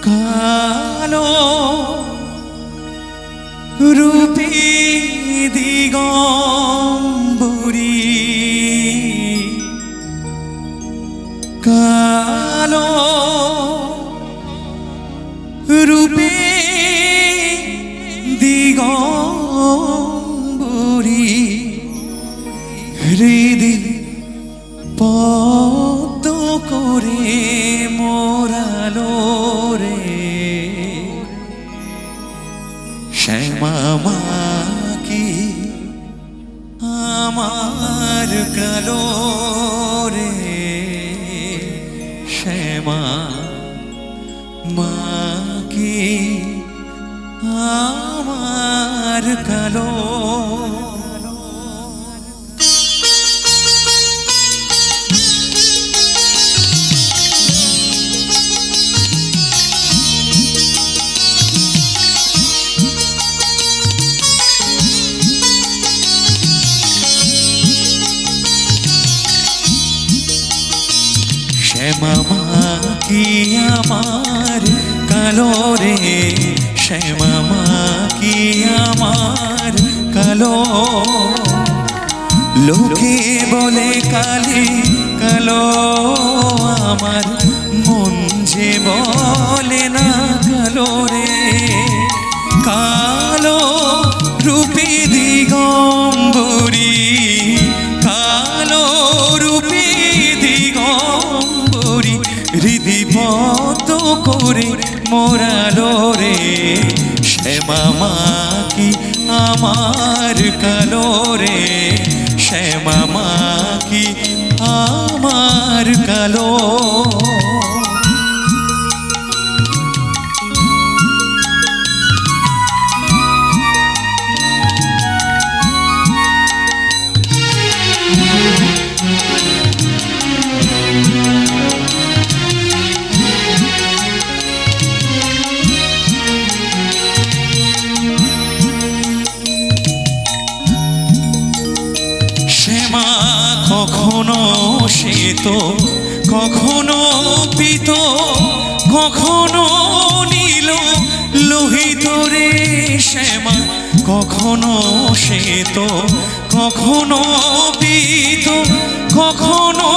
কালো রূপী দিগম্বরী, কালো রূপী দিগম্বরী, হৃদি পদ্ম করে মোরালো রে শ্যামা মা কি আমার কালো রে শ্যামা মা কি আমার কালো। শ্যামা মা কি আমার কালো রে শ্যামা মা কি আমার কালো, লোকে বলে কালি কালো আমার মন যে বলে না কালো রে, কালো রূপী দিগম্বরী, কালো রূপী দিগম্বরী, হৃদি পদ্ম করে মোরালো রে শ্যামা মা কি আমার কালো রে শ্যামা মা কি আমার কালো। কখনো শ্বেত কখনো পীত কখনো নীল লোহিত রে শ্যামা, কখনো শ্বেত কখনো পীত কখনো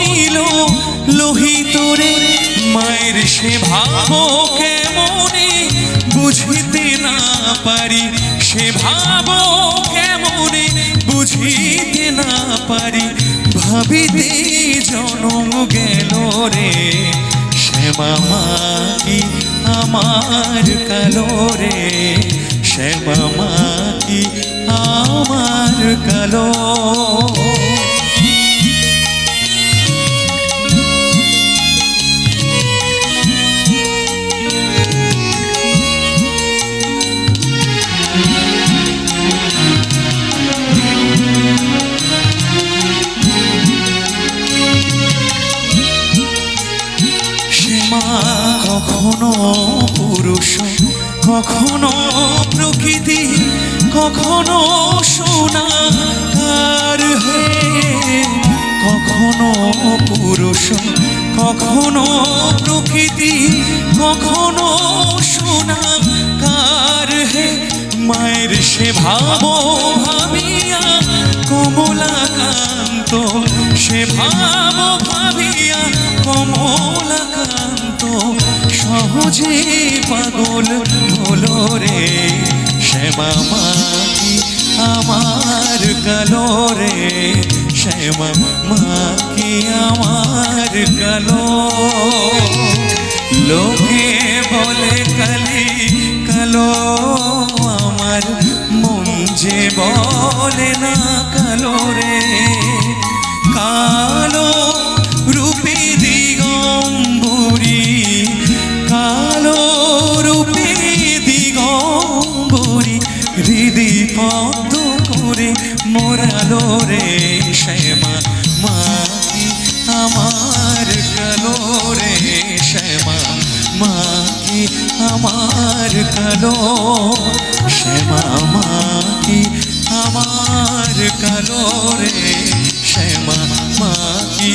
নীল লোহিত রে, মায়ের সে ভাব কেমনে বুঝিতে না পারি, সে ভাব কেমনে বুঝিতে না পারি, ভাবিতে জনম গেল রে শ্যামা মা কি আমার কালো রে শ্যামা মা কি আমার কালো। কখনো পুরুষ কখনো প্রকৃতি কখনো সোনার হে, কখনো পুরুষ কখনো প্রকৃতি কখনো সোনার হে, মায়ের সে ভাব ভাবিয়া কমলাকান্ত, সে ভাব ভাবিয়া কমলাকান্ত সহজে পাগল হলো রে শ্যামা মা কি আমার কালো রে শ্যামা মা কি আমার কালো, লোকে বলে কালি কালো আমার মন যে বলে না কালো রে, কালো রূপী দিগম্বরী, কালো রূপী দিগম্বরী, হৃদি পদ্ম করে মোরালো রে শ্যামা মা কি আমার কালো রে শ্যামা মা কি আমার কালো, শ্যামা মা কি আমার কালো রে শ্যামা মা কি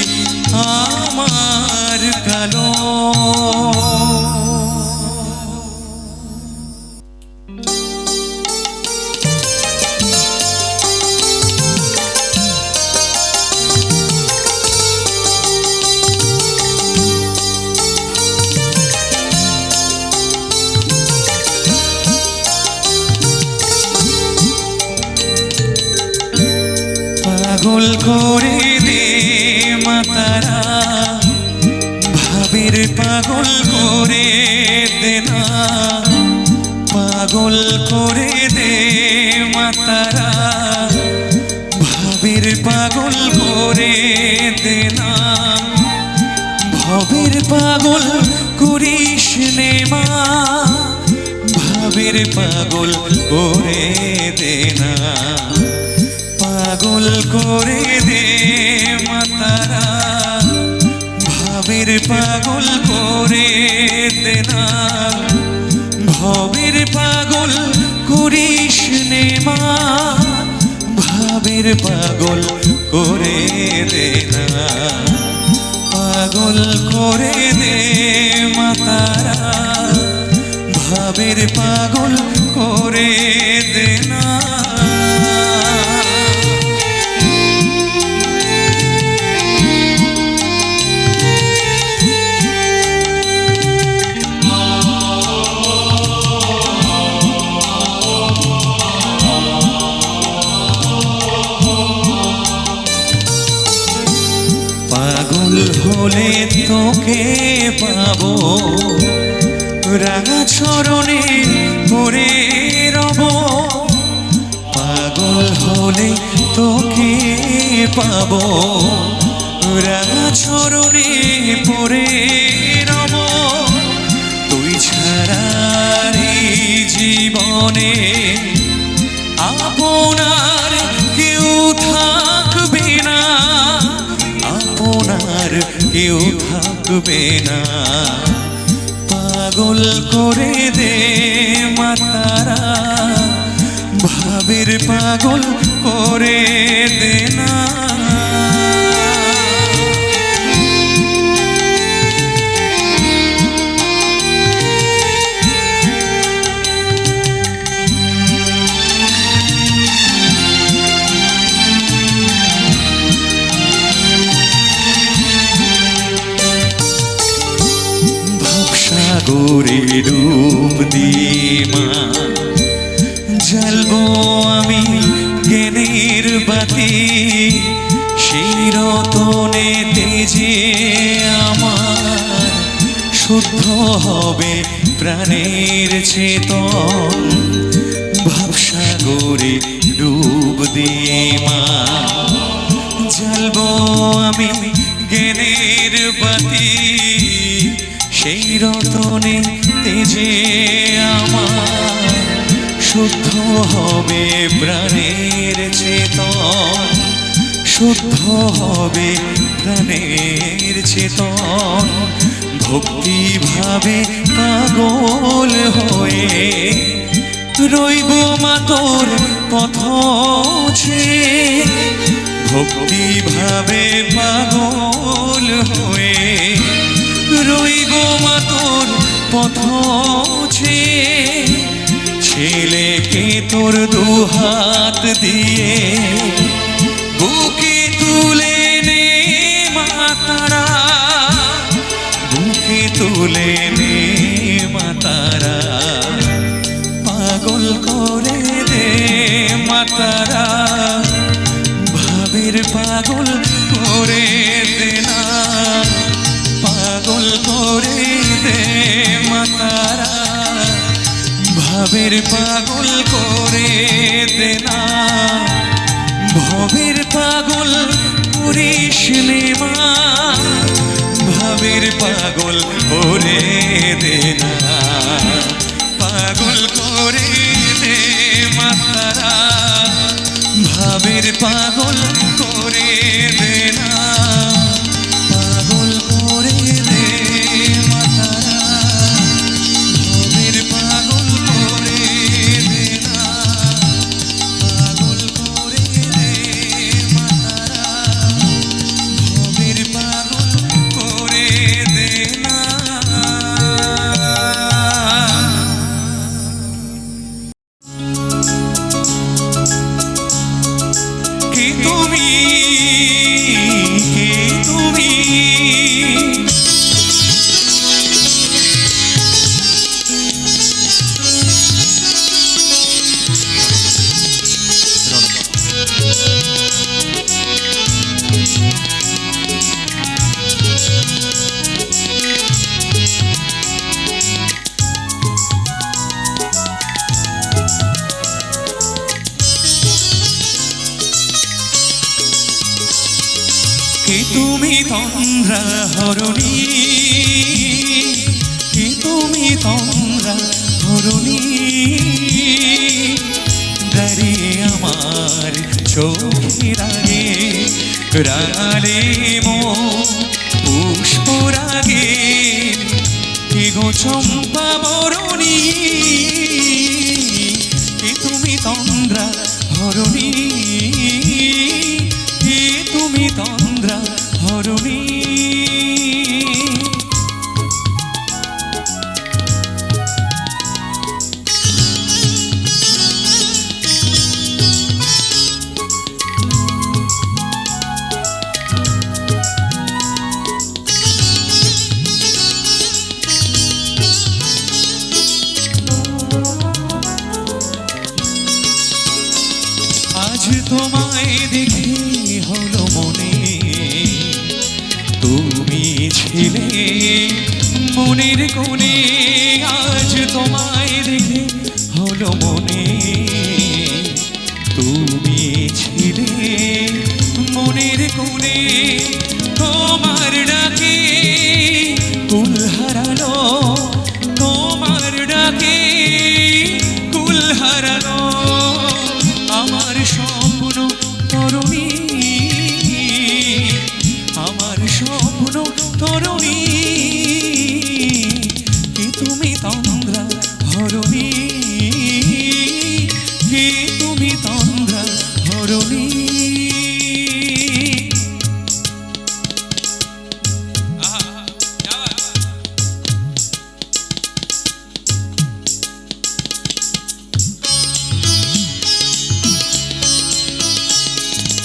আমার কালো। পাগল করে দে মাতারা, ভাবের পাগল করে দে না, পাগল করে দে মাতারা, ভাবের পাগল করে দে না, ভবের পাগল করিস নে মা, ভাবের পাগল করে দে না, পাগল করে দে মাতারা, ভাবের পাগল করে দে না, ভবের পাগল করিস নে মা, ভাবের পাগল করে দে না, পাগল করে দে মাতারা, ভাবের পাগল করে দে না। পাগল হলে তোকে পাবো, রাঙা চরণে পড়ে রব, পাগল হলে তোকে পাবো, রাঙা চরণে পড়ে রব, তুই ছাড়া এই জীবনে আপনার কেউ থাকবে না, আপনার কেউ থাকবে না, পাগল করে দে মাতারা, ভাবের পাগল করে দে না। সাগরে ডুব দিয়ে মা, জ্বালবো আমি জ্ঞানের বাতি, সেই রতনে তেজে আমার শুদ্ধ হবে প্রাণের চেতন, ভাবসাগরে ডুব দিয়ে মা, জ্বালবো আমি জ্ঞানের বাতি, সেই রতনে তেজে আমার শুদ্ধ হবে প্রাণের চেতন, শুদ্ধ হবে প্রাণের চেতন, ভক্তি ভাবে পাগল হয়ে রইব মা তোর পথ চেয়ে, ভক্তি ভাবে পাগল হয়ে রইব মা তোর পথ চেয়ে, ছেলেকে তোর দুহাত দিয়ে বুকে তুলে নে মাতারা, বুকে তুলে নে মাতারা, পাগল করে দে মাতারা, ভাবের পাগল করে দে না, পাগল করে দে মাতারা, ভাবের পাগল করে দে না, ভবের পাগল করিস নে মা, ভাবের পাগল করে দে না, পাগল করে দে মাতারা, ভাবের পাগল করে দে না, পাগল করে দে মাতারা, ভাবের পাগল করে দে না, পাগল করে দে মাতারা, ভাবের পাগল করে দে না। তুমি তন্দ্রা হরণী, কি তুমি তন্দ্রা হরণী, দাঁড়িয়ে আমার চোখের আগে রাঙালে পুষ্পর আগে, কি গো চম্পা বরণী, কি তুমি তন্দ্রা হরণী, কি তুমি তন্দ্রা হরণী। আজ তোমায় দেখে হলো মনে, তুমি ছিলে মনের কোণে। আজ তোমায় দেখে হলো মনে, তুমি ছিলে মনের কোণে। তোমার ডাকে কুল হারালো, তোমার ডাকে কুল হারালো আমার স্বপ্ন তরুণী, আমার স্বপ্ন তরুণী, কি তুমি তন্দ্রা হরণী, কি তুমি তন্দ্রা হরণী।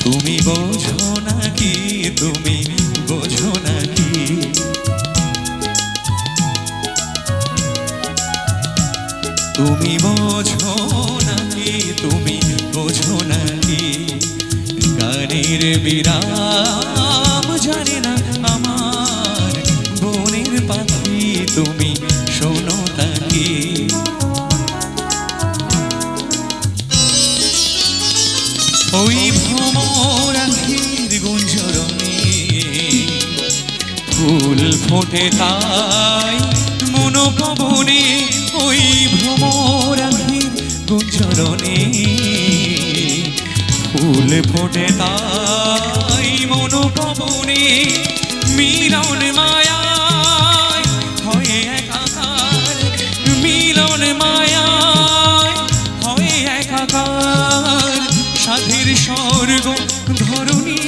তুমি বোঝো নাকি, তুমি বোঝো নাকি, তুমি বোঝো নাকি, তুমি বোঝো নাকি, গানের বিরাম জানে না আমার বনের পাখি, তুমি শোনো তাকি। ওই ভ্রমর আখির গুঞ্জরণে ফুল ফোটে তাই মনোপবনে, ওই ভ্রমর আখির গুঞ্জরণে ফুল ফোটে তাই মনোপবনে। মিলন মায়ায় হয়ে একাকার, মিলন মায়ায় হয়ে একাকার, সাধের স্বর্গ ধরণী,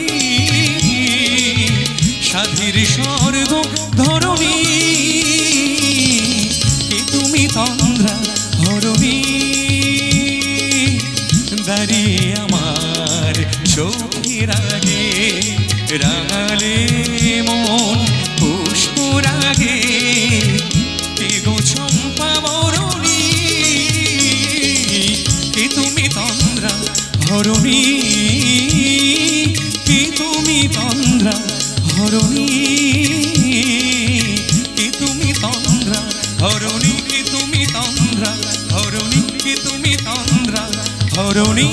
সাধের স্বর্গ ধরণী, কি তুমি তন্দ্রা হরণী, দাঁড়িয়ে আমার চোখের আগে রাঙালে মন পুষ্পর আগে, কি গো চম্পা বরণী, কি তুমি তন্দ্রা হরণী, কি তুমি তন্দ্রা হরণী, কি তুমি তন্দ্রা হরণী, কি তুমি তন্দ্রা হরণী, কি তুমি তন্দ্রা হরণী।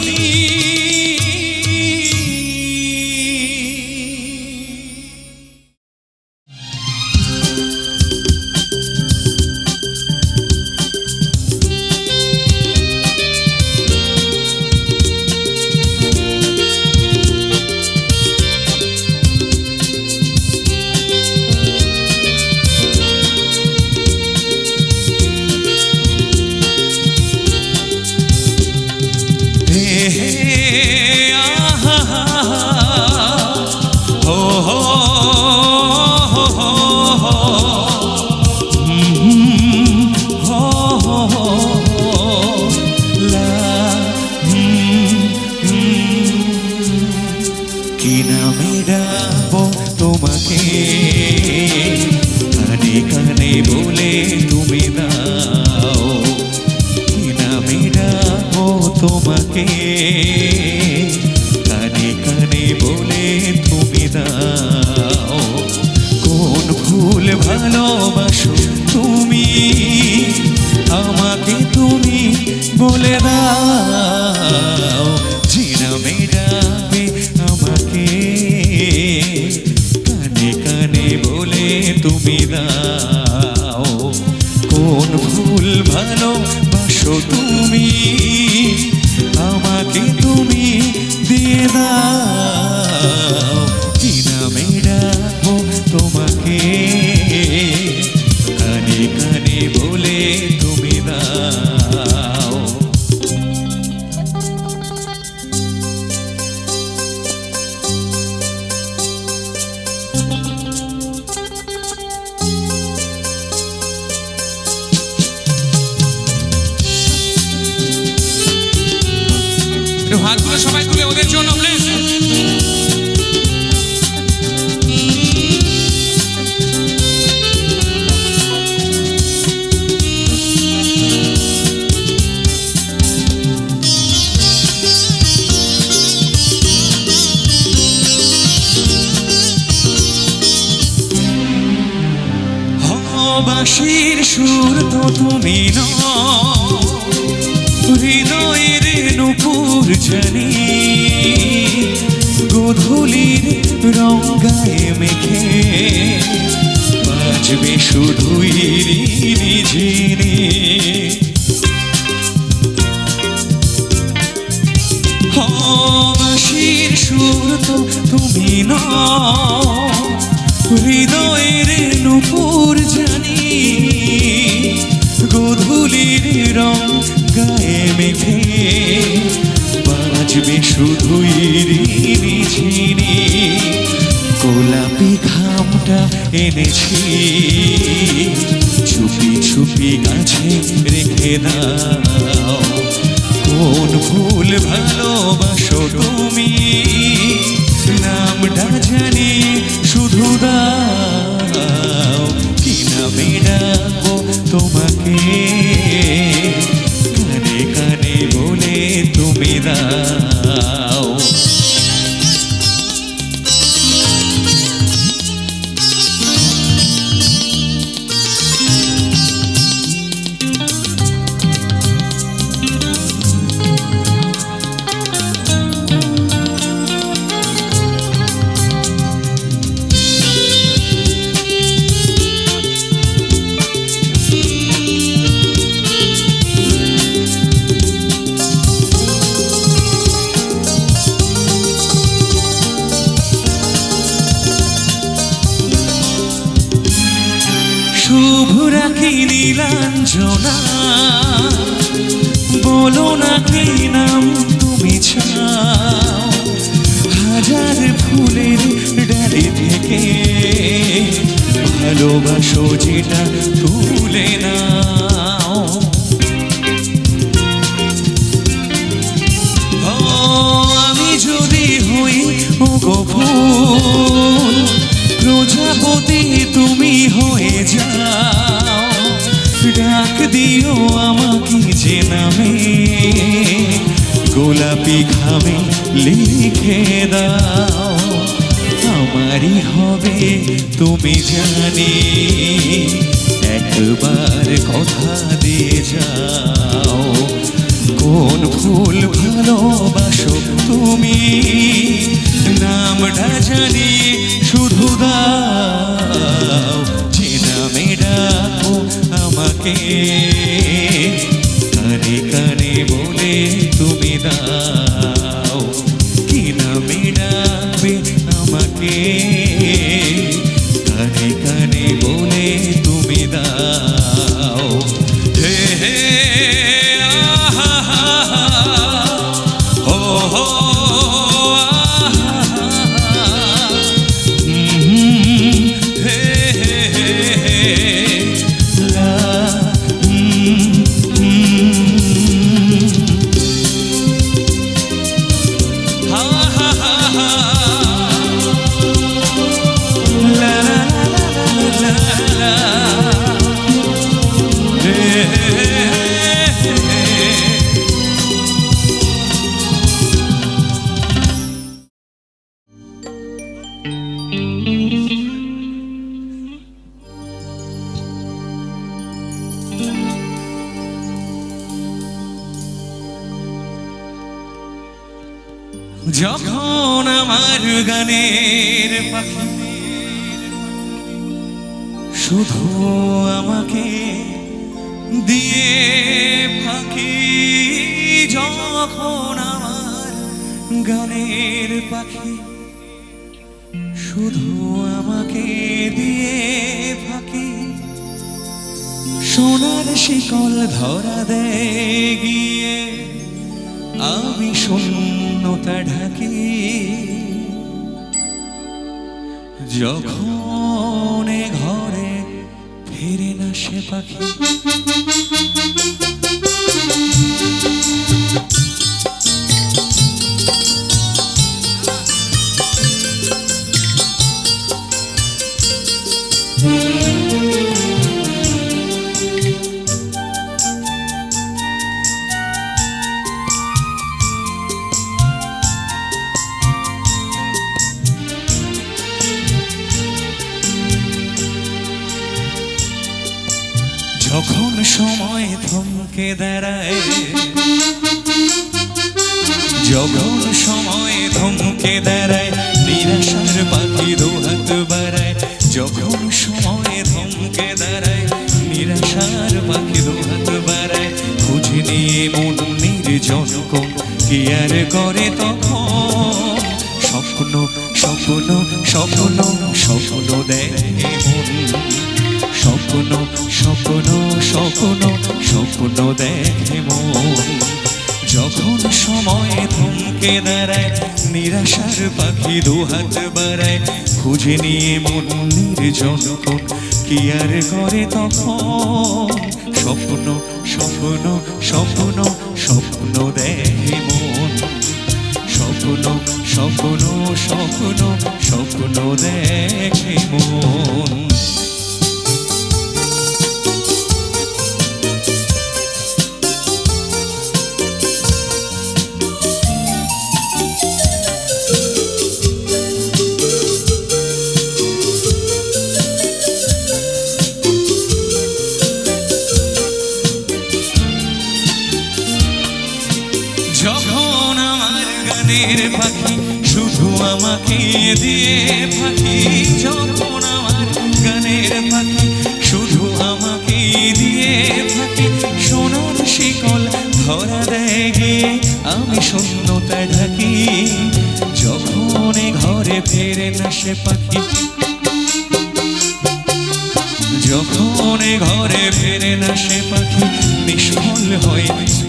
কি নামে ডাকবো তোমাকে, কানে কানে বলে তুমি দাও, কি নামে ডাকবো তোমাকে, কানে কানে বলে তুমি দাও। কোন ফুল ভালোবাসো তুমি, আমাকে তুমি বলে দাও, যে নামে ডাকবে আমাকে, তুমি দাও। কোন ভুল ভালোবাসো তুমি, আমাকে তুমি দিয়ে দাও। কি নামে ডাকবো তোমাকে, কানে কানে বলে তুমি দাও। হাতগুলো সবাই তুলে ওদের জন্য প্লিজ। বাঁশির সুর তো তুমি নও, হৃদয়ের নূপুর জানি, গোধূলির রং গায়ে মেখে বাজবে শুধুই ঝিনি। বাঁশির সুর তো তুমি নও, হৃদয়ের নূপুর জানি, গোধূলির রং গায়ে মেখে বাজবে শুধুই ঝিনি। গোলাপি ঘামটা এনেছি, চুপি চুপি গাছে রেখে দাও। কোন ভুল ভালোবাসো তুমি, নামটা জানি শুধু দাও। কি নামে ডাকবো তোমাকে, কানে কানে বলে তুমি দাও। শুভ রাখি নীলাঞ্জনা, বলো না কি নাম তুমি চাও। হাজার ফুলের ডালি থেকে ভালোবাসো যেটা তুলে নাও। আমি যদি হই ওগো ফুল, প্রজাপতি তুমি হয়ে যাও। ডাক দিও আমাকে যে নামে, গোলাপি ঘামে লিখে দাও। আমারই হবে তুমি জানি, একবার কথা দিয়ে যাও। কোন ফুল ভালোবাসো তুমি, নামটা জানি শুধু দাও। যে নামে ডাকো আমাকে, কানে কানে বলে তুমি দাও। কি নামে ডাকবে আমাকে, কানে কানে বলে তুমি দাও। হে হে আহা হা হো হো যখন আমার গানের পাখি শুধু আমাকে দিয়ে ফাঁকি যখন আমার গানের পাখি, শুধু আমাকে দিয়ে ফাঁকি সোনার শিকল ধরা দেয় গিয়ে আমি শূন্যতা ঢাকি। যখন ঘরে ফিরে না সে পাখি, যখন সময় থমকে দাঁড়ায়, যখন সময় থমকে দাঁড়ায় নিরাশার পাখি দুহাত বাড়ায়, যখন সময় থমকে দাঁড়ায় নিরাশার পাখি দুহাত বাড়ায়, খুঁজে নিয়ে মন নির্জন কোন কি আর করে তখন স্বপ্ন স্বপ্ন স্বপ্ন স্বপ্ন দেখে মন, স্বপ্ন স্বপ্ন স্বপ্ন স্বপ্ন দেখে মন। যখন সময় থমকে দাঁড়ায় নিরাশার পাখি দুহাত বাড়ায়, খুঁজে নিয়ে মন নির্জন কোন কি আর করে তখন স্বপ্ন স্বপ্ন স্বপ্ন স্বপ্ন দেখে মন, স্বপ্ন স্বপ্ন স্বপ্ন স্বপ্ন দেখে মন। যখন আমার গানের পাখি শুধু আমাকে দিয়ে ফাঁকি, যখন আমার গানের পাখি শুধু আমাকে দিয়ে ফাঁকি সোনার শিকল ধরা দেয় গিয়ে আমি শূন্যতা ঢাকি। যখন ঘরে ফেরে না সে পাখি, যখন ঘরে ফেরে না সে পাখি নিষ্ফল হয়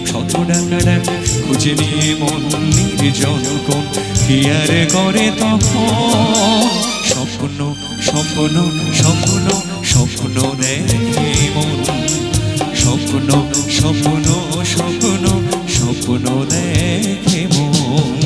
শত ডাকা ডাক, খুঁজে নিয়ে মন নির্জন কোন কি আর করে তখন স্বপ্ন স্বপ্ন স্বপ্ন স্বপ্ন দেখে মন, স্বপ্ন স্বপ্ন স্বপ্ন স্বপ্ন দেখে মন।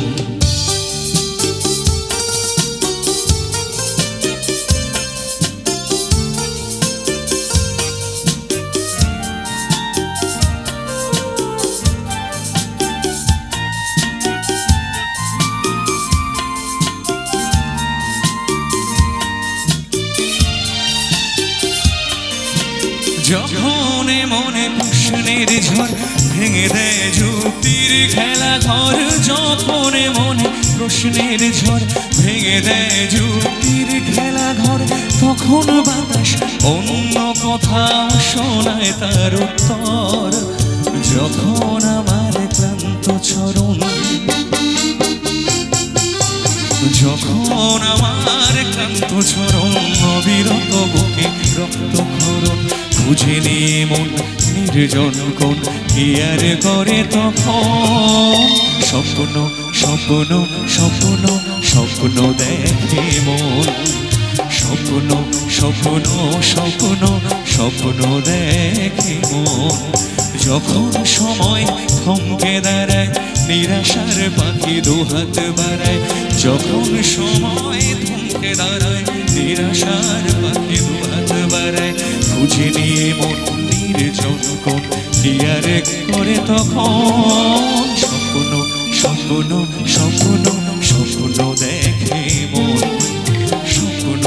যখন মনে প্রশ্নের ঝড় ভেঙে দেয় যুক্তির খেলা ঘর, যখন মনে প্রশ্নের ঝড় ভেঙে দেয় যুক্তির খেলা ঘর, তখন বাতাস অন্য কথা শোনায় তার উত্তর। যখন আমার ক্লান্ত চরণ, যখন আমার ক্লান্ত চরণ অবিরত বুকে রক্তক্ষরণ, খুঁজে নিয়ে মন নির্জন কোন কি আর করে তখন স্বপ্ন স্বপ্ন স্বপ্ন স্বপ্ন দেখে মন, স্বপ্ন স্বপ্ন স্বপ্ন স্বপ্ন দেখে মন। যখন সময় থমকে দাঁড়ায় নিরাশার পাখি দুহাত বাড়ায়, যখন সময় থমকে দাঁড়ায় নিরাশার পাখি দুহাত বাড়ায়, খুঁজে নিয়ে মন নির্জন কোন কি আর করে তখন স্বপ্ন স্বপ্ন স্বপ্ন স্বপ্ন দেখে মন, স্বপ্ন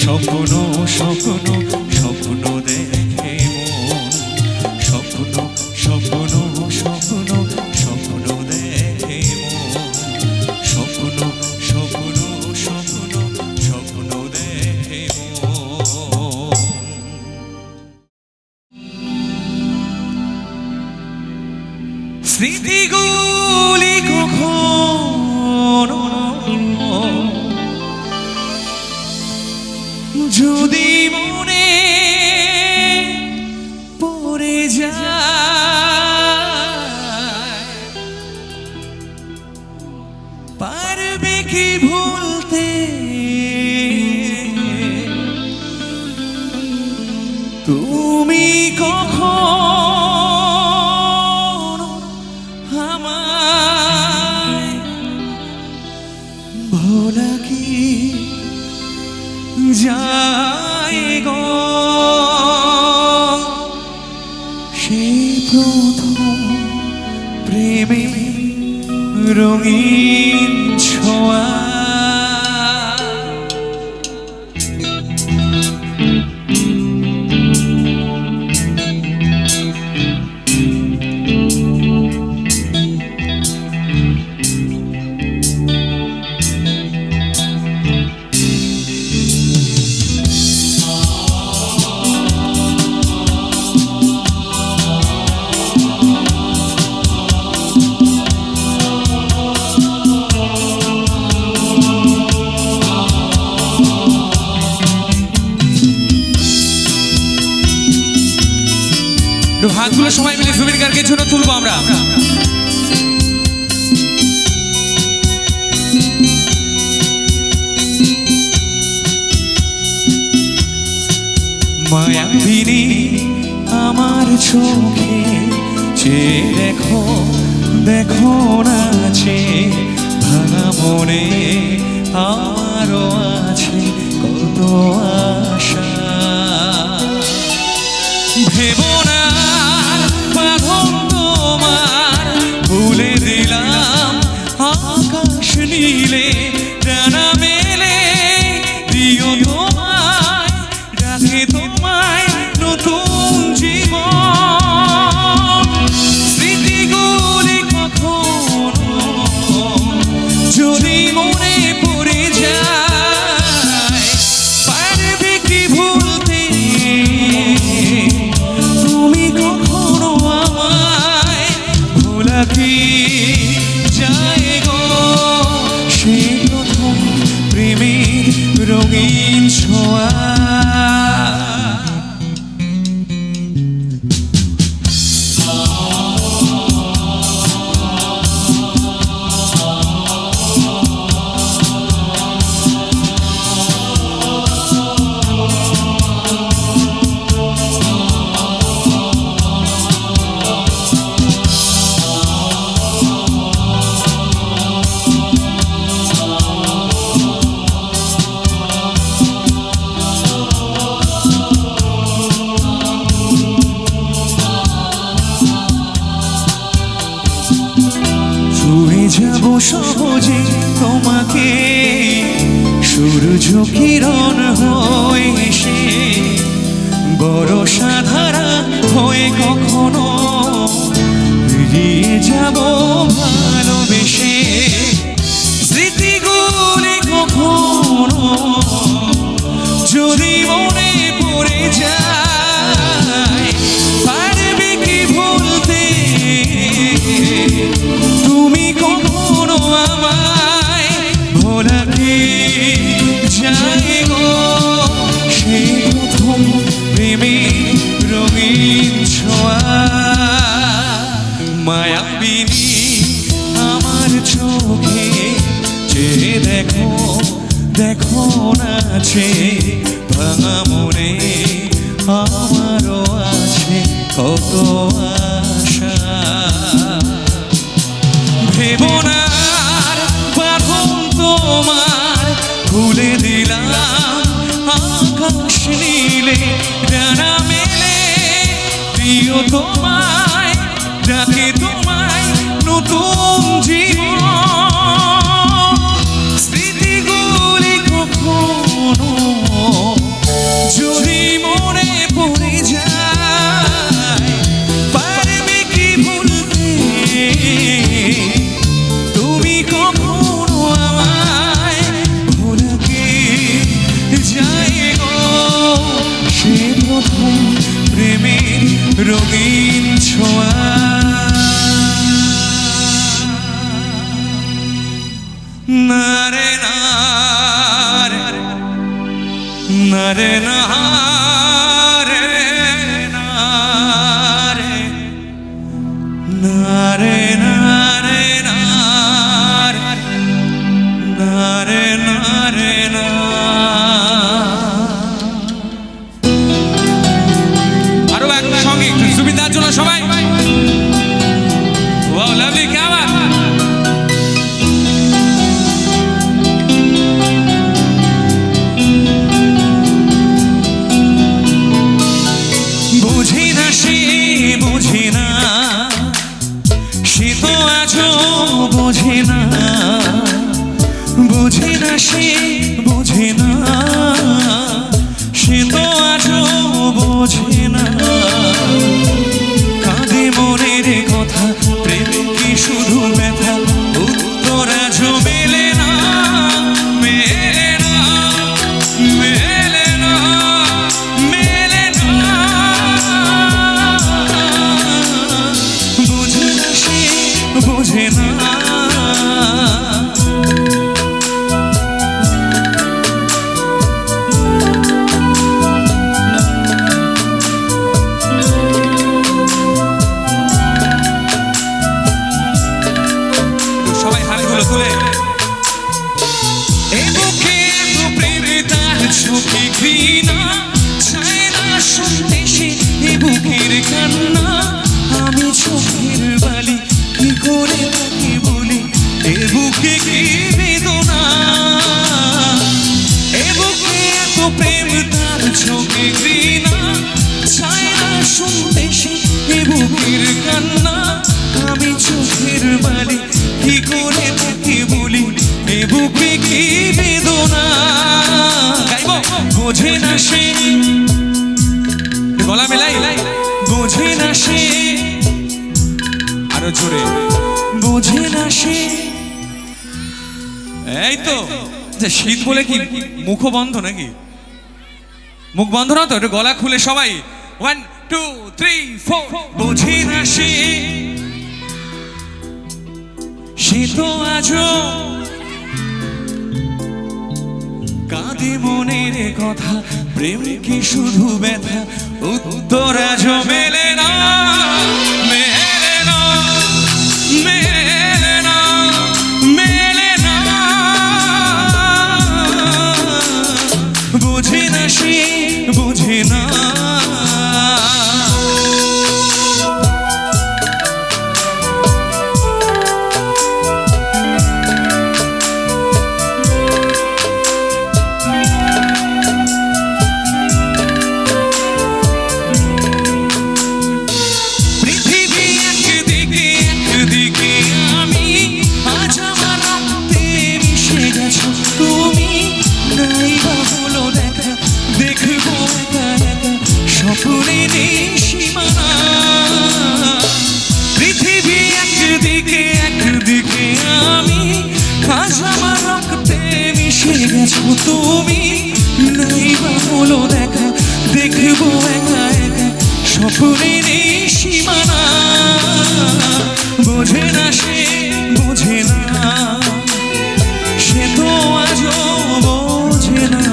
স্বপ্ন স্বপ্ন স্বপ্ন দেখে মন, স্বপ্ন স্বপ্ন স্বপ্ন স্বপ্ন দেখে মন, স্বপ্ন স্বপ্ন স্বপ্ন স্বপ্ন দেখে মন। স্মৃতিগুলি কখনো যদি মনে পড়ে যায়, পারবে কি ভুলতে তুমি কখনো আমায়? ভোলা কি যায় গো সেই প্রথম প্রেমে রঙিন ছোঁয়া। হাতগুলো সবাই মিলে জুবিন গার্গের জন্য তুলবো আমরা। মায়াবিনী আমার চোখে চেয়ে দেখো, দেখো নাচে ভাঙা মনে আমারও আছে কত আশা। ভেবো না বাঁধন তোমার, ভুলে দিলাম আকাশ নীলে ডানা মেলে দিও তোমায়, রাধে তোমায় নতুন জীবন। স্মৃতিগুলি কখনো যদি মনে পড়ে যায়, পারবে কি ভুলতে তুমি কখনো আমায়? ভোলা কি যায় গো সেই প্রথম প্রেমের রঙিন ছোঁয়া। যাব সহজে তোমাকে সূর্য কিরণ হয়ে এসে, বড় সাধারা হয়ে কখনো ফিরিয়ে যাব ভালোবেসে। স্মৃতিগুলি কখনো যদি মনে পড়ে যায়, পারবে কি ভুলতে তুমি কখনো আমায়? ভোলা কি যায় গো সেই প্রথম প্রেমের রঙিন ছোঁয়া। মায়াবিনী আমার চোখে চেয়ে দেখো, দেখো নাচে ভাঙা মনে আমারও আছে কত আশা। ভেবো না বাঁধন তোমার, ভুলে দিলাম আকাশ নীলে ডানা মেলে দিও তোমায়, রাধে তোমায় নতুন জীবন। স্মৃতিগুলি কখনো যদি মনে পড়ে যায়, পারবে কি ভুলতে তুমি কখনো আমায়? ভোলা কি যায় গো সে প্রথম প্রেমের রঙিন ছোঁয়া। রে না রে না রে না রে না রে না রে না রে না। আরো এক সঙ্গে সুবিধার জন্য সবাই ওয়াও লাভলি क्या बात বুঝি না সে বুঝি না সে তো আজও বোঝে না বুঝি না সে বুঝে না সে তো আজও বোঝে না কাঁদে মনের কথা প্রেম কি শুধু ব্যথা উত্তর আজও মেলে না মেলে না মেলে না মেলে না বুঝে না সে বোঝে না তুলে এ বুকে এত প্রেমে তার চোখে ঘৃণা চায় না শুনতে সে এ বুকের কান্না আমি চোখের বালি কি করে তাকে বলি এ বুকে কি বেদনা এ বুকে এত প্রেম তার চোখে ঘৃণা চায় না শুনতে সে এ বুকের কান্না আমি চোখের বালি কি করে তাকে বলি এ বুকে কি বেদনা গাইব বোঝে না সে গলা মেলাই বোঝে না সে আরো জোরে বোঝে না সে এই তো শীত বলে কি মুখ বন্ধ নাকি মুখ বন্ধ না তো একটু গলা খুলে সবাই 1 2 3 4 বোঝে না সে সে তো আজও কাঁদে মনের কথা প্রেম কি শুধু ব্যথা উত্তর আজও মেলে না মেলে না মেলে না মেলে না বোঝে না সে বোঝে না পৃথিবী একদিকে একদিকে আমি আজ আমার রক্তে মিশে গেছো তুমি নাই বা হলো দেখা দেখবো একা একা স্বপ্নের সীমানা বোঝে না সে বোঝে না সে তো আজও বোঝে না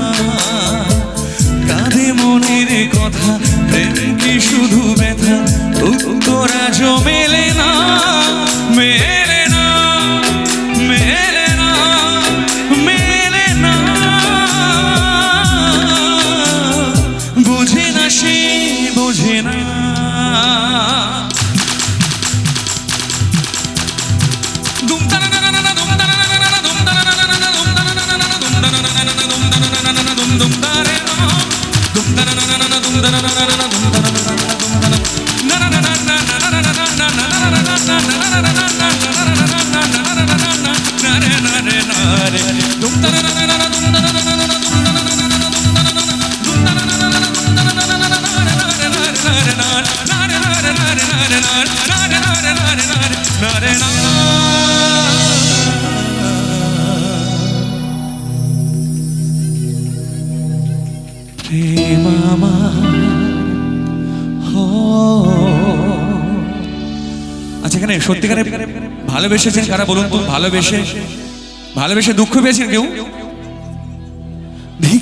কাঁদে মনের কথা প্রেম কি শুধু ব্যথা উত্তর আজও মেলে না মেলে না মেলে না মেলে না বোঝে না সে বোঝে না প্রেম আমার আচ্ছা এখানে সত্যিকারে ভালোবেসেছেন কারা বলুন তো ভালোবেসে দুঃখ পেয়েছেন কেউ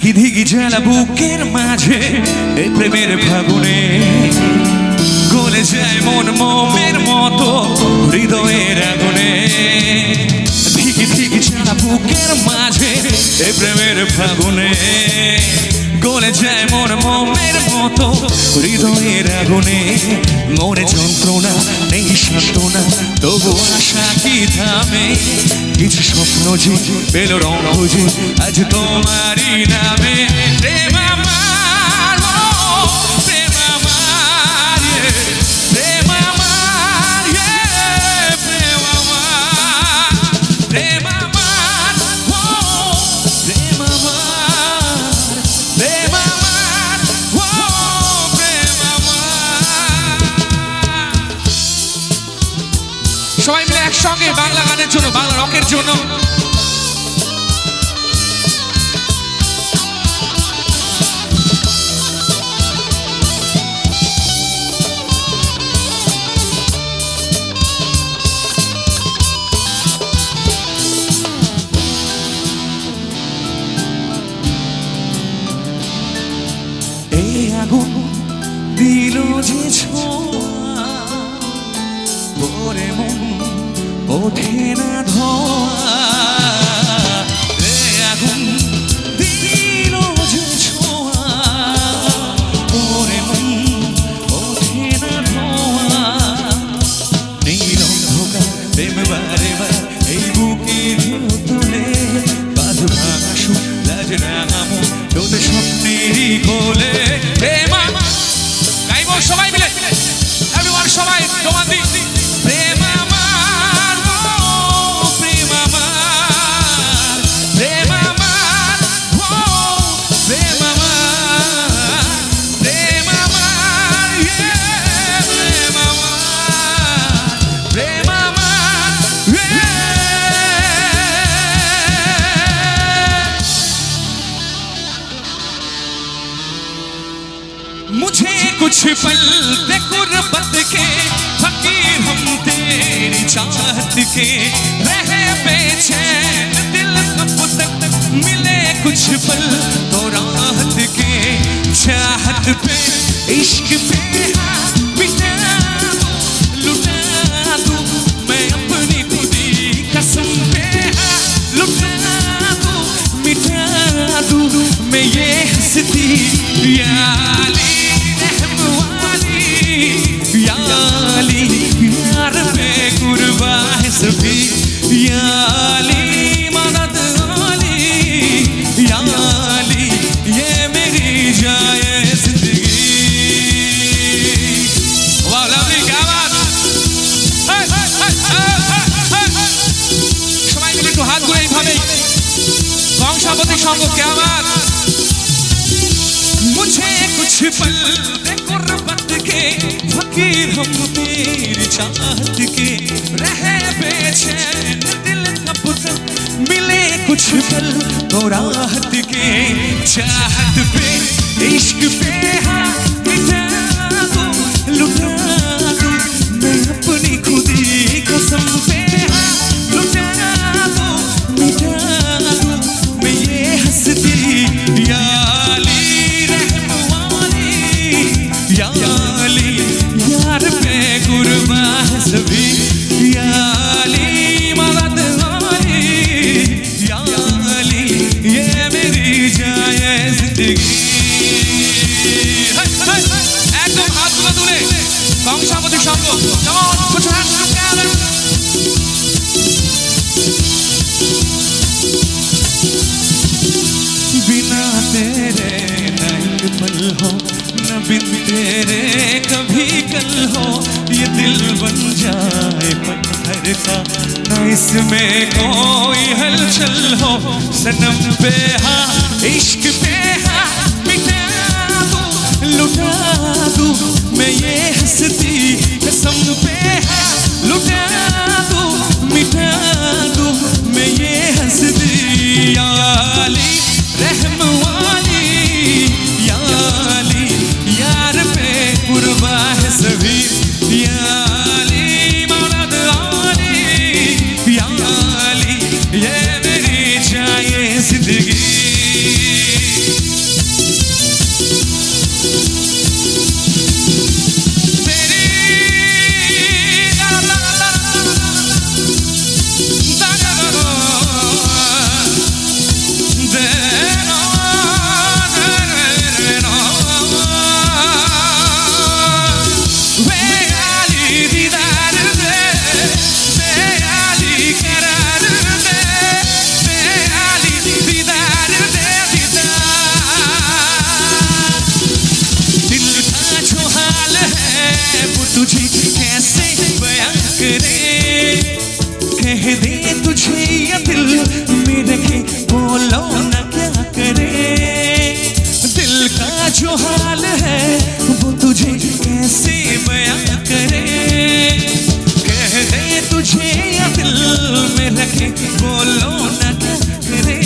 ধিকি ধিকি জ্বালা বুকের মাঝে এই প্রেমের ফাগুনে গলে যায় মন মোমের মতো হৃদয়ের আগুনে ধিকি ধিকি জ্বালা বুকের মাঝে এই প্রেমের ফাগুনে গলে যায় মন মোমের মতো হৃদয়ের আগুনে মনে যন্ত্রণা নেই সান্ত্বনা তবু আশা কি থামে কিছু স্বপ্ন যে পেল রং খুঁজে আজ তোমারই নামে প্রেম আমার প্রেম আমার প্রেম আমার প্রেম আমার প্রেম আমার প্রেম আমার প্রেম আমার প্রেম আমার সবাই মিলে একসঙ্গে বাংলা গানের জন্য বাংলা রকের জন্য এই আগুন দিল যে ছোঁয়া পরে মন ওঠে না ধোয়া এই আগুন দিল যে ছোঁয়া পরে মন ওঠে না ধোয়া নীল অন্ধকার প্রেম বারে বার এই বুকে ঢেউ তোলে বাঁধ ভাঙা সুখ লাজ রাঙামো তোদের স্বপ্নেরই কোলে প্রেম গাইব সবাই মিলে এভরিওয়ান সবাই তোমার দিক প্রেম আমার প্রেম আমার প্রেম আমার প্রেম আমার প্রেম আমার প্রেম আমার প্রেম আমার मुझे कुछ पल दे गुर्बत के फकीर हम तेरी चाहत के रहे बेचैन दिल कब तक मिले कुछ पल तो राहत के चाहत पे इश्क पे बिता लुटा दूं मैं अपनी खुदी कसम पे लुटा दूं मिटा दूं मैं ये हंसती याली याली यार पे कुर्बा है सभी याली मदद आली याली ये मेरी जाए जिंदगी वाह लवली क्या बात সবাই মিলে একটু হাত ঘুরে এইভাবেই বংশাবতী সঙ্গ क्या बात मुझे कुछ पल दे गुर्बत के फकीर हम तेरी चाहत के रहे बेचैन दिल कब तक मिले कुछ पल तो राहत के चाहत पे इश्क पे हाँ मिटा दो लुटा दो मैं अपनी खुदी कसम पे हाँ लुटा दो मिटा दो मैं ये हंसती याली याली यार पे कुर्बा है सभी याली मदद आली याली ये मेरी जाए जिंदगी एकदम हाथ তুলে কংসাবতী সঙ্গ যেমন put your hands together बिना तेरे न एक पल हो न बिन तेरे कभी कल हो ये दिल बन जाए पत्थर का न इसमें कोई हलचल हो सनम पे हाँ इश्क पे हाँ मिटा दूं लुटा दूं मैं ये हंसती कसम पे हाँ लुटा दूं मिटा दूं मैं ये हंसती याली रहम वाली याली यार पे कुर्बा है सभी याली मदद आली याली ये मेरी चाहिए जिंदगी तुझे कैसे बयां करे, कह दे तुझे ये दिल में रखे बोलो ना क्या करे। दिल का जो हाल है वो तुझे कैसे बयां करे, कह दे तुझे ये दिल में रखे बोलो ना क्या करे।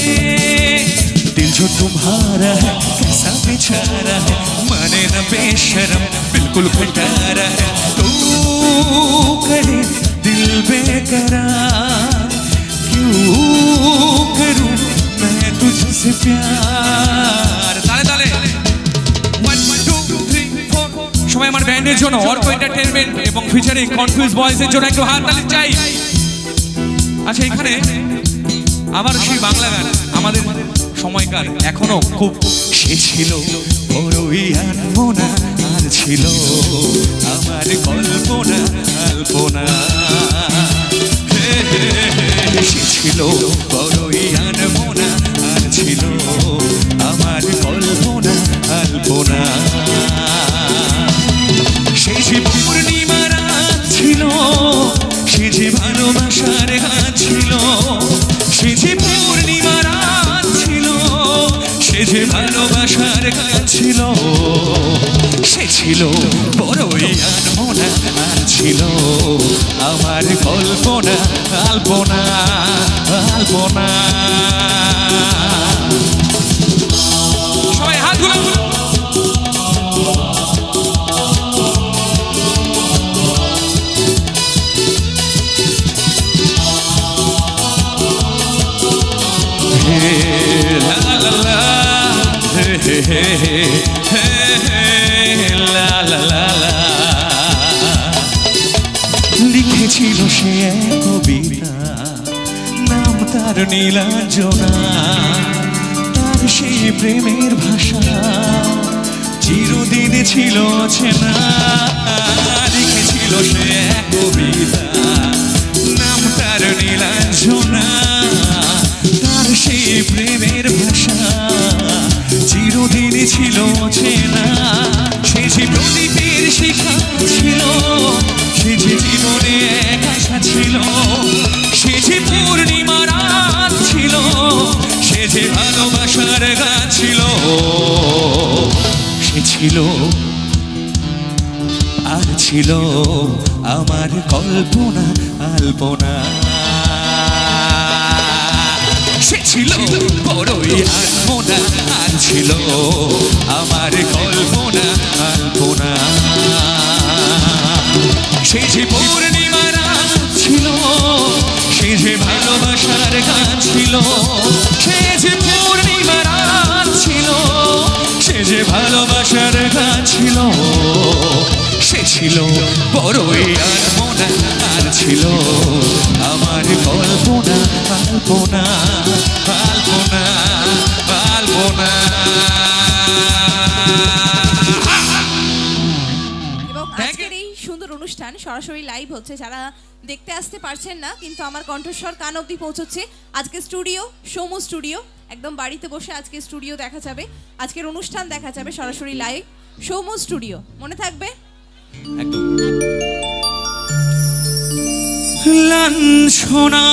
दिल जो तुम्हारा है कैसा बेचारा है, माने न बेशरम बिल्कुल खटारा है। तू करे दिल बेकरार, क्यों करूं मैं तुझसे प्यार। ताले ताले 1 2 3 4 সবাই আমার ব্যান্ডের জন্য অর্ক এন্টারটেইনমেন্ট এবং ফিচারিং কনফিউজ বয়েজের জন্য একটু হাত তালি চাই। আচ্ছা এখানে আবার সেই বাংলা গান আমাদের সময়কার এখনো খুব সে ছিল বড়ই আনমনা, আর ছিল আমার কল্পনা কল্পনা। সে ছিল বড়ই আনমনা, আর ছিল আমার কল্পনা কল্পনা। সে যে পূর্ণিমা রাত ছিল, সে যে ভালোবাসার গান ছিল, সে যে পূর্ণিমা রাত ছিল, সে যে ভালোবাসার গান ছিল। সে ছিল বড়ই আনমনা, আর ছিল আমার কল্পনা কল্পনা কল্পনা। সবাই হাত গুলো লিখেছিল সে এক কবিতা, নাম তার নীলাঞ্জনা। তার সেই প্রেমের ভাষা চিরদিন ছিল অচেনা। লিখেছিল সে এক কবিতা, নাম তার নীলাঞ্জনা। তার সেই প্রেমের ভাষা চিরদিন ছিল অচেনা। সে যে প্রদীপের শিখা ছিল, সে যে জীবনে এক আশা ছিল, সে যে পূর্ণিমা রাত ছিল, সে যে ভালোবাসার গান ছিল। সে ছিল আর ছিল আমার কল্পনা কল্পনা। সে ছিল বড়ই আনমনা, আর ছিল আমার কল্পনা কল্পনা। সে যে পূর্ণিমা রাত ছিল, সে যে ভালোবাসার গান ছিল, সে যে পূর্ণিমা রাত ছিল, সে যে ভালোবাসার গান ছিল। সে ছিল বড়ই আনমনা, আর ছিল আমার কল্পনা কল্পনা কল্পনা কল্পনা। এবং আজকের এই সুন্দর অনুষ্ঠান সরাসরি লাইভ হচ্ছে, যারা দেখতে আসতে পারছেন না কিন্তু আমার কণ্ঠস্বর কান অবধি পৌঁছচ্ছে। আজকে স্টুডিও সৌমু স্টুডিও, একদম বাড়িতে বসে আজকে স্টুডিও দেখা যাবে, আজকের অনুষ্ঠান দেখা যাবে সরাসরি লাইভ সৌমু স্টুডিও, মনে থাকবে একদম। লাঞ্ছনা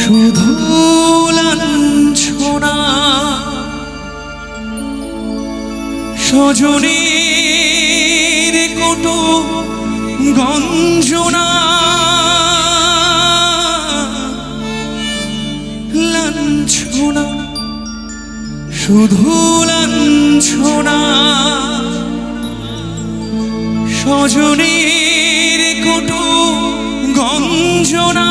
শুধু লাঞ্ছনা, সজনীর কটু গঞ্জনা। লাঞ্ছনা শুধু লাঞ্ছনা, সজনীর কটু গঞ্জনা।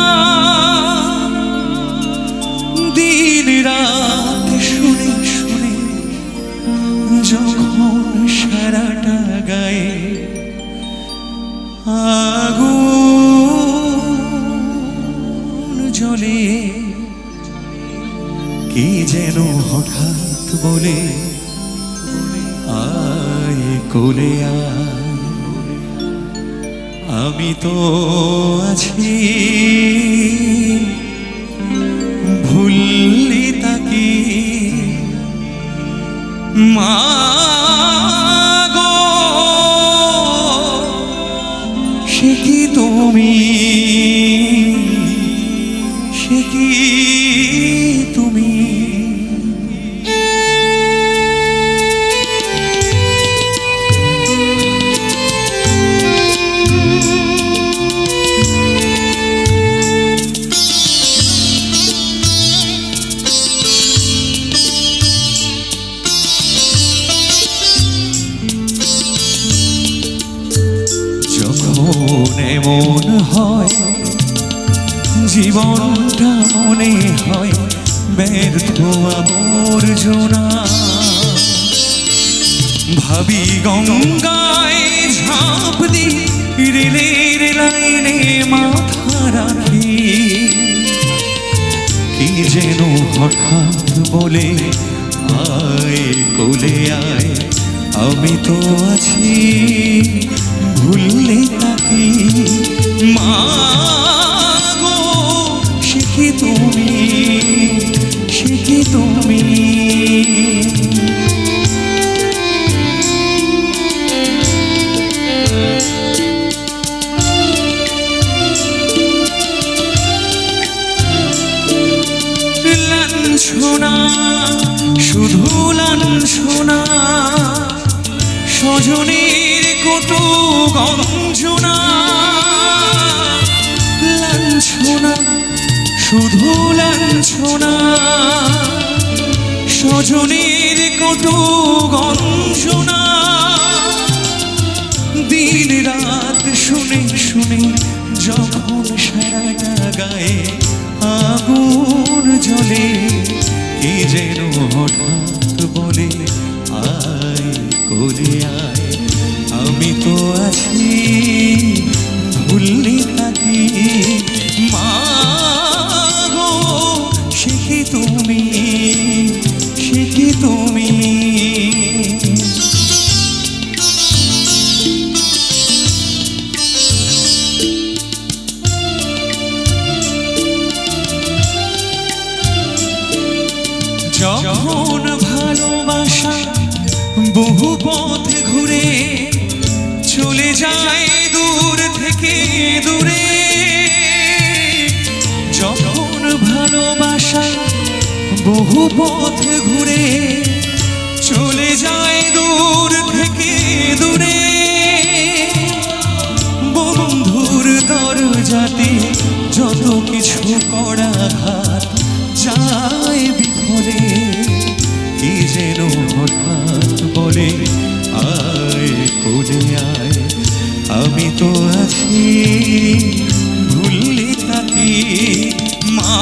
দিন রাত শুনে শুনে যখন সারাটা গায়ে আগুন জ্বলে, কি যেন হঠাৎ বলে আয় কোলে আয়। আমি তো আছি ভুললি তাকি মা। এমন হয়, জীবনটা মনে হয় ব্যর্থ আবর্জনা। ভাবি গঙ্গায় ঝাঁপ দি, রেলের লাইনে মাথা রাখি, কি যেন হঠাৎ বলে আয় কোলে আয়, আমি তো আছি ভুললে তাকে। মা গো সে কি তুমি, সে কি তুমি। লাঞ্ছনা শুধু লাঞ্ছনা, স্বজনের কটু গঞ্জনা। লাঞ্ছনা শুধু লাঞ্ছনা, স্বজনের কটু গঞ্জনা। দিন রাত শুনে শুনে যখন সারাটা গায়ে আগুন জ্বলে, কে যেন হঠাৎ বলে আয় কোলে আয়, আমি তো আছি ভুললে তাকে। মা গো সে কি তুমি, সে কি তুমি। যখন ভালোবাসা বহু পথ ঘুরে চলে যায় দূর থেকে দূরে, যখন ভালোবাসা বহু পথ ঘুরে চলে যায় দূর থেকে দূরে, বন্ধুর দরজাতে যত কিছু করা ঘাত যায় বিফলে, কি যেন হঠাৎ বলে আয় কোলে আয়, আমি তো আছি ভুললে তাকে। মা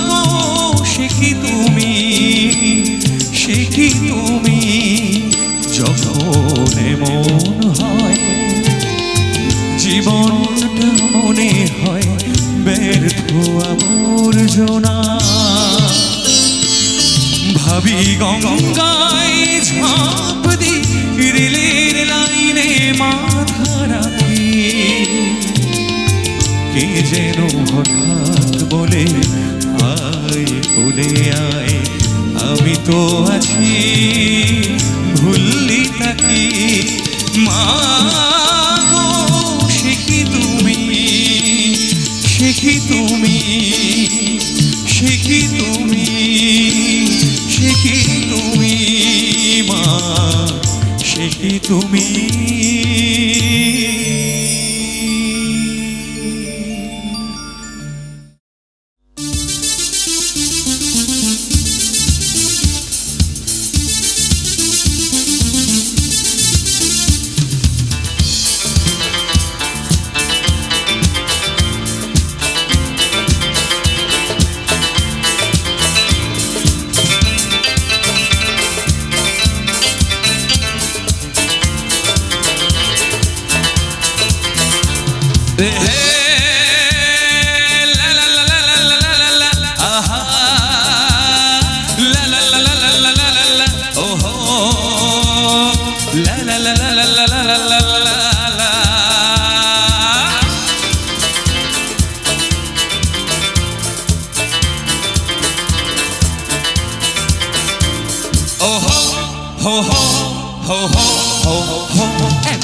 গো সে কি তুমি, সে কি তুমি। যখন এমন হয়, জীবনটা মনে হয় ব্যর্থ আবর্জনা। ভাবি গঙ্গায় ঝাঁপ দি, রেলের লাইনে মাথা রাখি, কে যেন হঠাৎ বলে আয় কোলে আয়, আমি তো আছি ভুললি তাকে। মা গো সে কি তুমি, সে কি তুমি, সে কি তুমি, সে কি তুমি। মা সে কি তুমি।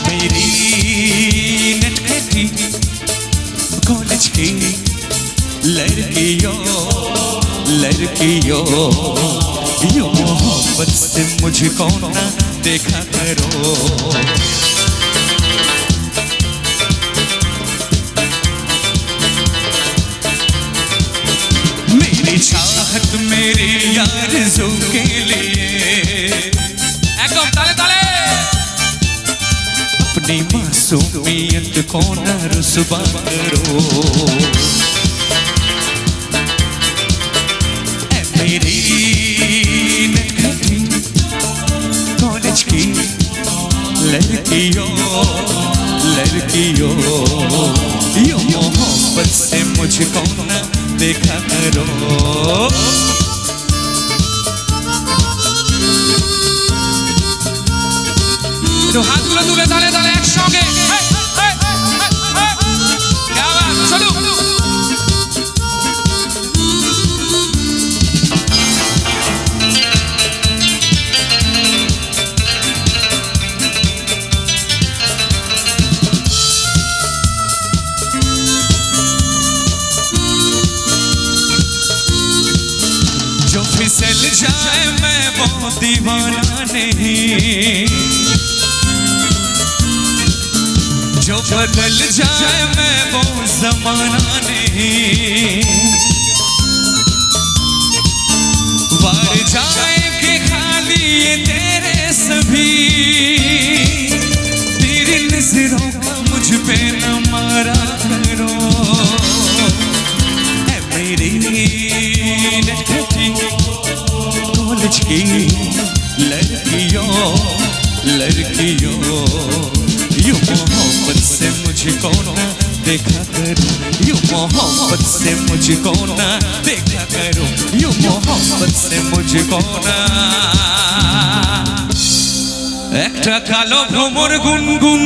मेरी नटखटी कॉलेज की लड़कियों लड़कियों, यूं मोहब्बत से मुझको ना देखा करो। मेरी चाहत मेरे आरज़ू के लिए एकदम ताले ताले अपनी मासूम मासूमियत को न रुसवा करो ऐ मेरी नन्ही कॉलेज की लड़कियों लड़कियों यूं मोहब्बत से मुझको न देखा करो तो हाथগুলো তুলে তালে তালে একসঙ্গে क्या बात चलो जो फिसल जाए मैं वो दीवाना नहीं जो बदल जाए मैं वो ज़माना नहीं वार जाएंगे खाली ये तेरे सभी तेरी नजरों का मुझ पे न मारा करो ऐ मेरी नन्ही कॉलेज की लड़कियों लड़कियों यूं मोहब्बत से मुझको ना देखा करो यूं मोहब्बत से मुझको ना देखा करो यूं मोहब्बत से मुझको ना একটা কালো ভ্রমর গুনগুন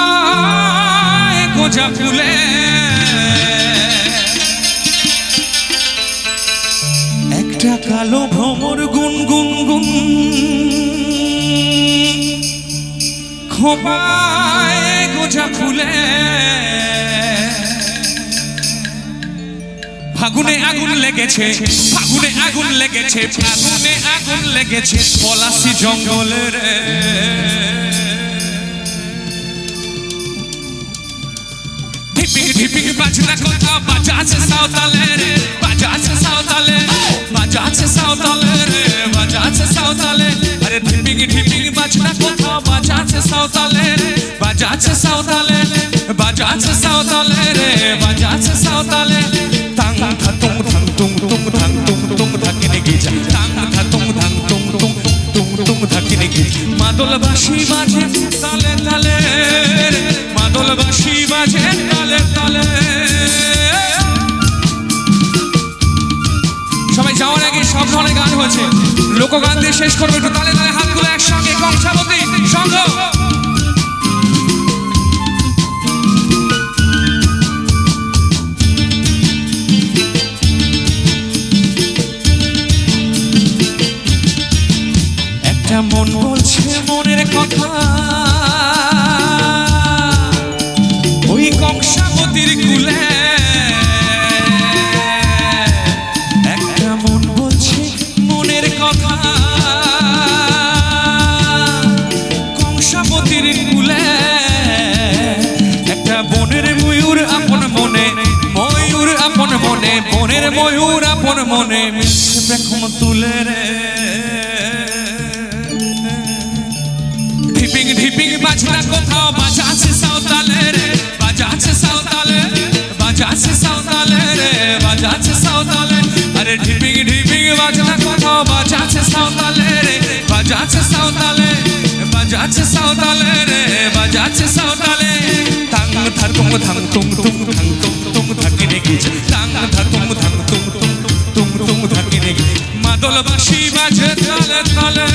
খোপায় গোজা ফুলে একটা কালো ভ্রমর গুনগুন খোপায় গোজা ফুলে ফাগুনে আগুন লেগেছে ফাগুনে আগুন লেগেছে ফাগুনে আগুন লেগেছে পলাশী জঙ্গলে রে ঢিপিং ঢিপিং বাজনা কথা বাজাছে সাঁওতালে রে বাজাছে সাঁওতালে বাজাছে সাঁওতালে রে বাজাছে সাঁওতালে আরে ঢিপিং ঢিপিং বাজনা কথা বাজাছে সাঁওতালে রে বাজাছে সাঁওতালে বাজাছে সাঁওতালে রে বাজাছে সাঁওতালে তাং থা তুং থাং তুং তুং থাং তুং তুং থাকিনে গিজা তাং থা তুং থাং তুং তুং তুং তুং থাকিনে গিজা মাদল বাঁশি বাজে তালে তালে মাদল বাঁশি বাজে তালে তালে সবাই যাওয়ার আগে সব ধরনের গান হয়েছে লোকগান দিয়ে শেষ করবে একটু তালে তালে হাতগুলো একসঙ্গে কংসাবতী সংঘ একটা মন বলছে মনের কথা ওই কংসাবতীর কুলে একটা মন বলছে মনের কথা কংসাবতীর কুলে একটা বনের ময়ূর আপন মনে ময়ূর আপন মনে বনের ময়ূর আপন মনে মিলছে পেখম তুলে রে ঢিপিং ঢিপিং বাজনা কোথাও বাজাছে সাঁওতালে রে বাজাছে সাঁওতালে বাজাছে সাঁওতালে রে বাজাছে সাঁওতালে আরে ঢিপিং ঢিপিং বাজনা কোথাও বাজাছে সাঁওতালে রে বাজাছে সাঁওতালে বাজাছে সাঁওতালে রে বাজাছে সাঁওতালে তাং থা তুং থাং তুং তুং থাং তুং তুং থাকিনে গিজা তাং থা তুং থাং তুং তুং তুং তুং থাকিনে গিজা মাদল বাঁশি বাজে তালে তালে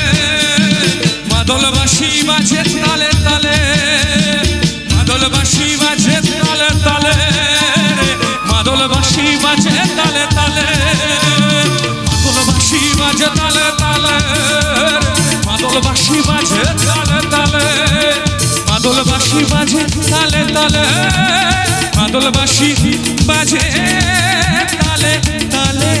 মাদল বাঁশি বাজে তালে তালে মাদল বাঁশি বাজে তালে তালে মাদল বাঁশি বাজে তালে তালে মাদল বাঁশি বাজে তালে তালে মাদল বাঁশি বাজে তালে তালে মাদল বাঁশি বাজে তালে তালে মাদল বাঁশি বাজে তালে তালে